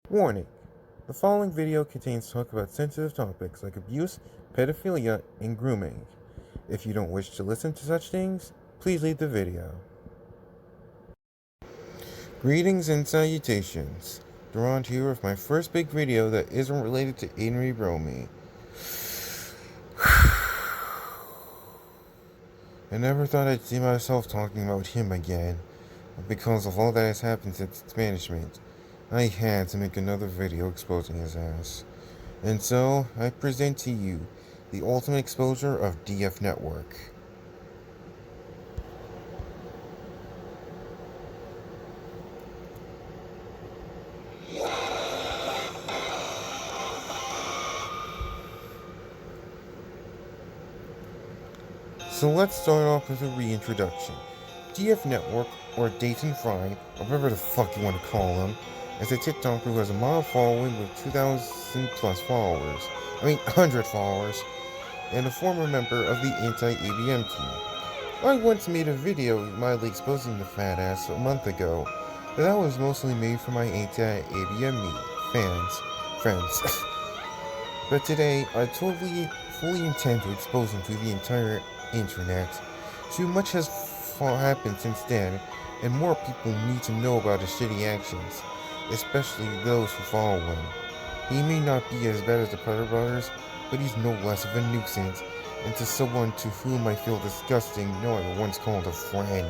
Warning: the following video contains talk about sensitive topics like abuse, pedophilia, and grooming. If you don't wish to listen to such things, please leave the video. Greetings and salutations. Durant here with my first big video that isn't related to Aiden Romy. I never thought I'd see myself talking about him again, but because of all that has happened since its management, I had to make another video exposing his ass. And so, I present to you the ultimate exposure of DF Network. So let's start off with a reintroduction. DF Network, or Dayton Fry, or whatever the fuck you want to call him, is a TikToker who has a mild following with 2,000 plus followers. 100 followers, and a former member of the anti-ABM team. I once made a video mildly exposing the fat ass a month ago, but that was mostly made for my anti-ABM friends. But today, I fully intend to expose him to the entire internet. Too much has happened since then, and more people need to know about his shitty actions, especially those who follow him. He may not be as bad as the PedoBros, but he's no less of a nuisance, and to someone to whom I feel disgusting knowing I once called a friend.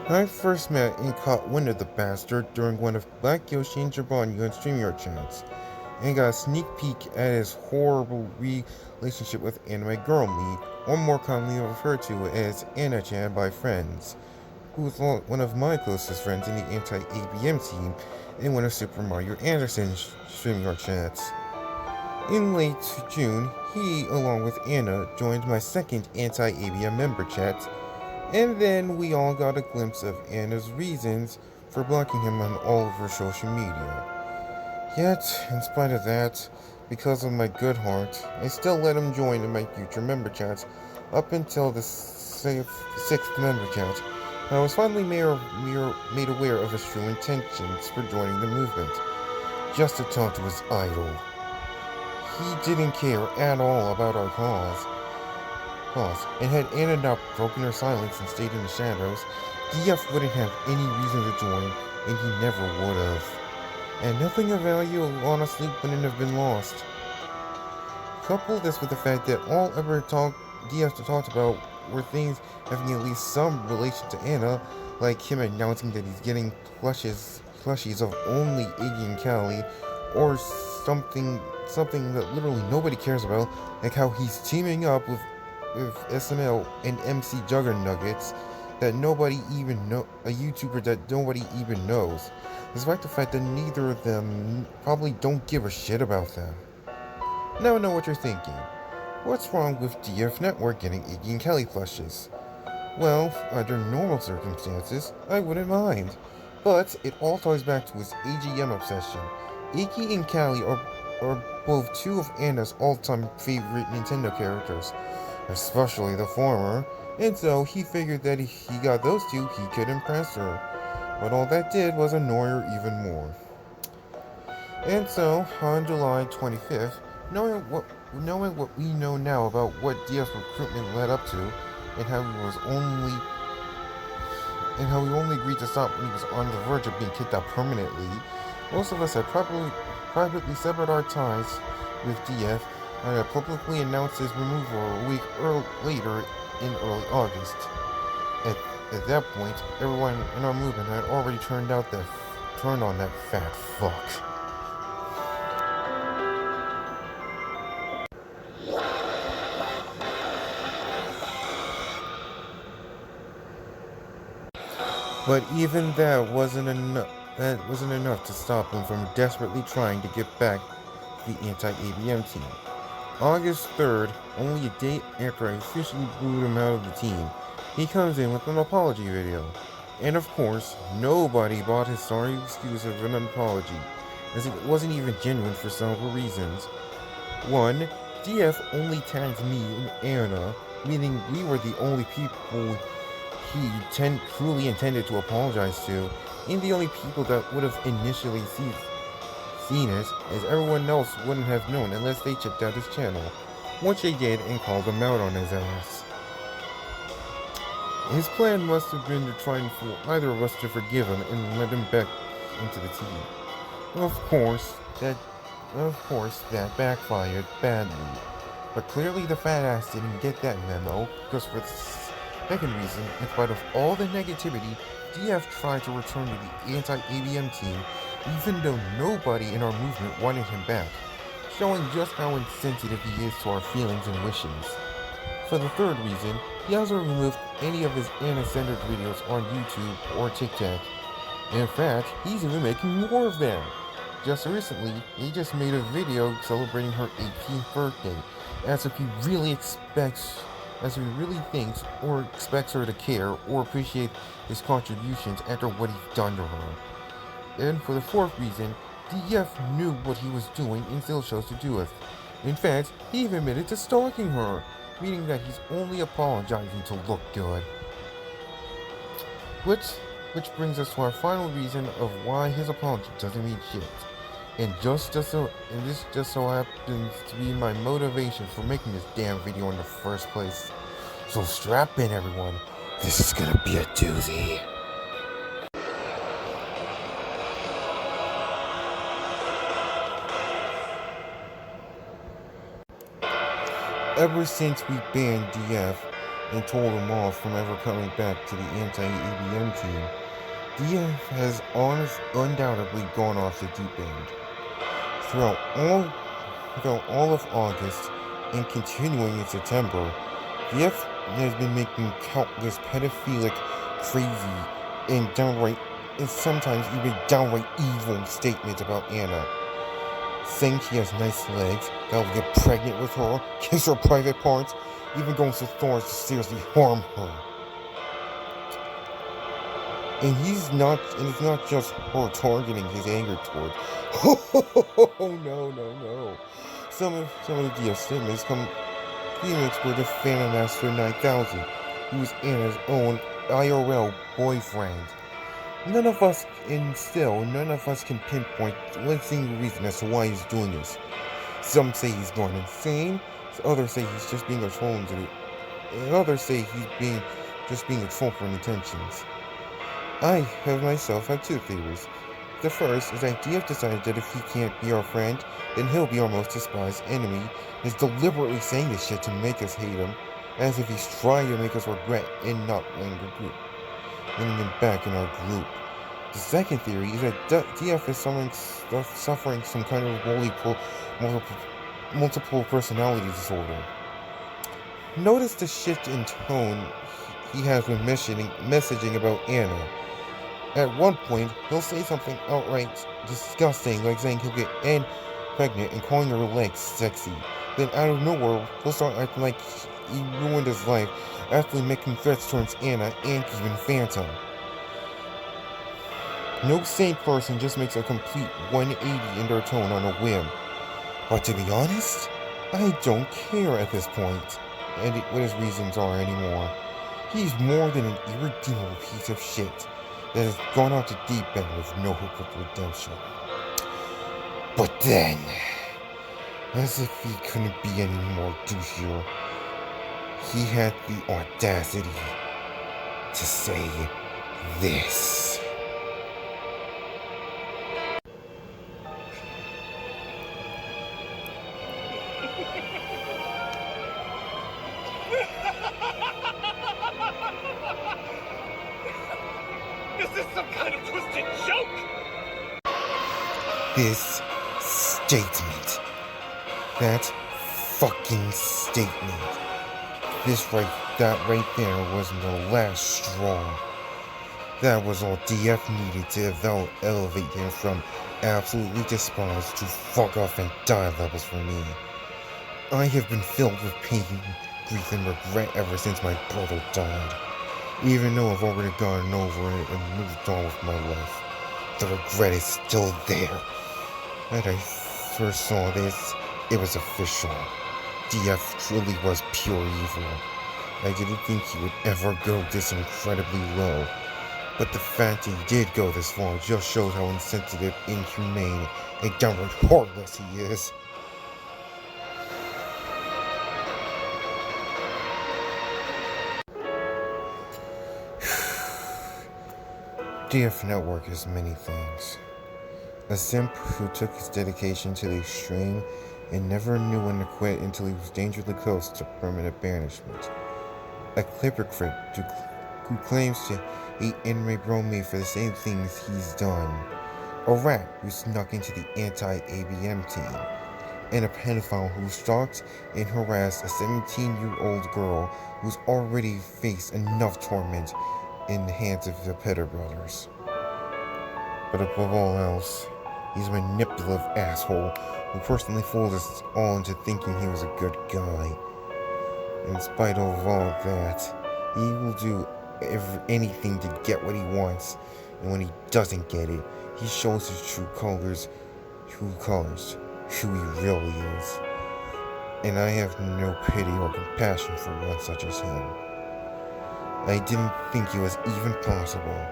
I first met and caught wind of the bastard during one of Black Yoshi and Jabonyu and StreamYard chats, and got a sneak peek at his horrible relationship with Anime Girl Me, or more commonly referred to as Anna-chan by friends, who was one of my closest friends in the anti-ABM team and one of Super Mario Anderson's StreamYard chats. In late June, he, along with Anna, joined my second anti-ABM member chat, and then we all got a glimpse of Anna's reasons for blocking him on all of her social media. Yet, in spite of that, because of my good heart, I still let him join in my future member chats up until the sixth member chat. I was finally made aware of his true intentions for joining the movement, just to talk to his idol. He didn't care at all about our cause, and had Anna not broken her silence and stayed in the shadows, DF wouldn't have any reason to join, and he never would have. And nothing of value honestly wouldn't have been lost. Couple this with the fact that all DF talked about were things having at least some relation to Anna, like him announcing that he's getting plushies of only Iggy and Callie, or something that literally nobody cares about, like how he's teaming up with SML and MC Juggernuggets that nobody even know, a YouTuber that nobody even knows, despite the fact that neither of them probably don't give a shit about them. Now I know what you're thinking. What's wrong with DF Network getting Iggy and Kelly plushes? Well, under normal circumstances, I wouldn't mind. But it all ties back to his AGM obsession. Iggy and Callie are both two of Anna's all-time favorite Nintendo characters, especially the former, and so he figured that if he got those two, he could impress her. But all that did was annoy her even more. And so, on July 25th, knowing what we know now about what DF's recruitment led up to, and how he only agreed to stop when he was on the verge of being kicked out permanently, most of us had privately severed our ties with DF and had publicly announced his removal a week later in early August. At that point, everyone in our movement had already turned on that fat fuck. But even that wasn't enough to stop him from desperately trying to get back to the anti-ABM team. August 3rd, only a day after I officially booed him out of the team, he comes in with an apology video. And of course, nobody bought his sorry excuse of an apology, as it wasn't even genuine for several reasons. 1. DF only tagged me and Anna, meaning we were the only people he truly intended to apologize to, and the only people that would have initially seen it, as everyone else wouldn't have known unless they checked out his channel, which they did and called him out on his ass. His plan must have been to try and fool either of us to forgive him and let him back into the team. Of course, that backfired badly. But clearly the fat ass didn't get that memo, because for the second reason, in spite of all the negativity, DF tried to return to the anti-ABM team, even though nobody in our movement wanted him back, showing just how insensitive he is to our feelings and wishes. For the third reason, he hasn't removed any of his Anna-centered videos on YouTube or TikTok. In fact, he's even making more of them. Just recently, he just made a video celebrating her 18th birthday, as if he really thinks or expects her to care or appreciate his contributions after what he's done to her. And for the fourth reason, DF knew what he was doing and still chose to do it. In fact, he even admitted to stalking her, meaning that he's only apologizing to look good. Which brings us to our final reason of why his apology doesn't mean shit. And this just so happens to be my motivation for making this damn video in the first place. So strap in, everyone. This is gonna be a doozy. Ever since we banned DF and told him off from ever coming back to the anti-ABM team, DF has undoubtedly gone off the deep end. Throughout all of August and continuing in September, DF has been making countless pedophilic, crazy, and sometimes even downright evil statements about Anna. Saying she has nice legs, that will get pregnant with her, kiss her private parts, even going so far as to seriously harm her. And it's not just her targeting his anger towards. Oh no. Some of the DF statements were the Phantom Master 9000, who was Anna's own IRL boyfriend. None of us can pinpoint one single reason as to why he's doing this. Some say he's gone insane, others say he's just being a troll, and others say he's just being a troll for intentions. I myself have two theories. The first is that DF decided that if he can't be our friend, then he'll be our most despised enemy, and is deliberately saying this shit to make us hate him, as if he's trying to make us regret and not letting him back in our group. The second theory is that DF is suffering some kind of multiple personality disorder. Notice the shift in tone he has when messaging about Anna. At one point, he'll say something outright disgusting, like saying he'll get Anne pregnant and calling her legs sexy. Then out of nowhere, he'll start acting like he ruined his life, after making threats towards Anna and even Phantom. No sane person just makes a complete 180 in their tone on a whim. But to be honest, I don't care at this point, and what his reasons are anymore. He's more than an irredeemable piece of shit that has gone out to deep end with no hope of redemption. But then, as if he couldn't be any more douchier, he had the audacity to say this. Is this some kind of twisted joke? This statement. That fucking statement. That right there was the last straw. That was all DF needed to elevate him from absolutely despised to fuck off and die levels for me. I have been filled with pain, grief, and regret ever since my brother died. Even though I've already gotten over it and moved on with my life, the regret is still there. When I first saw this, It was official. DF truly was pure evil. I didn't think he would ever go this incredibly low. But the fact he did go this far just shows how insensitive, inhumane, and downright heartless he is. DF Network is many things. A simp who took his dedication to the extreme and never knew when to quit until he was dangerously close to permanent banishment. A hypocrite who claims to hate anime bromie for the same things he's done. A rat who snuck into the anti-ABM team. And a pedophile who stalked and harassed a 17-year-old girl who's already faced enough torment in the hands of the PedoBros. But above all else, he's a manipulative asshole who personally fooled us all into thinking he was a good guy. In spite of all that, he will do anything to get what he wants, and when he doesn't get it, he shows his true colors, who he really is. And I have no pity or compassion for one such as him. I didn't think it was even possible,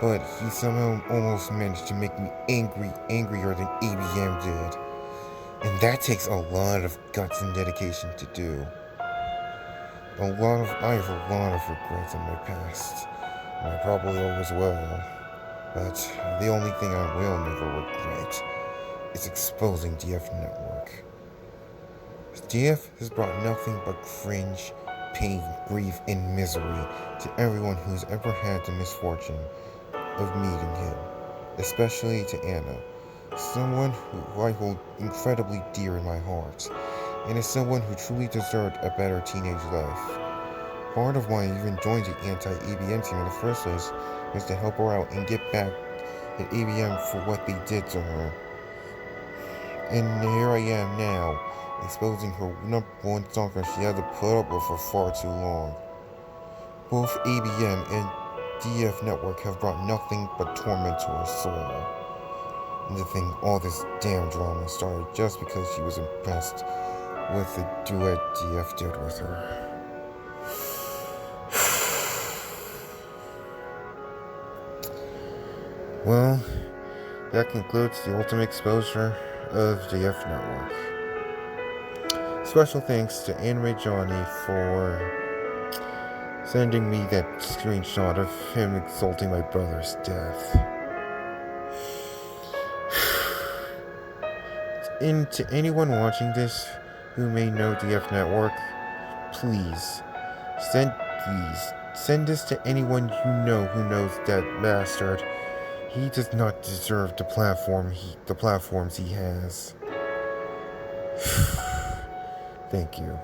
but he somehow almost managed to make me angrier than ABM did. And that takes a lot of guts and dedication to do. I have a lot of regrets in my past, and I probably always will. But the only thing I will never regret is exposing DF Network. DF has brought nothing but cringe, pain, grief, and misery to everyone who's ever had the misfortune of meeting him, especially to Anna, someone who I hold incredibly dear in my heart, and is someone who truly deserved a better teenage life. Part of why I even joined the anti-ABM team in the first place was to help her out and get back at ABM for what they did to her. And here I am now, exposing her number one stalker she had to put up with for far too long. Both ABM and DF Network have brought nothing but torment to her soul. And to think all this damn drama started just because she was impressed with the duet DF did with her. Well, that concludes the ultimate exposure of DF Network. Special thanks to Anime Johnny for sending me that screenshot of him exalting my brother's death. And to anyone watching this who may know DF Network, please send this to anyone you know who knows that bastard. He does not deserve the platforms he has. Thank you.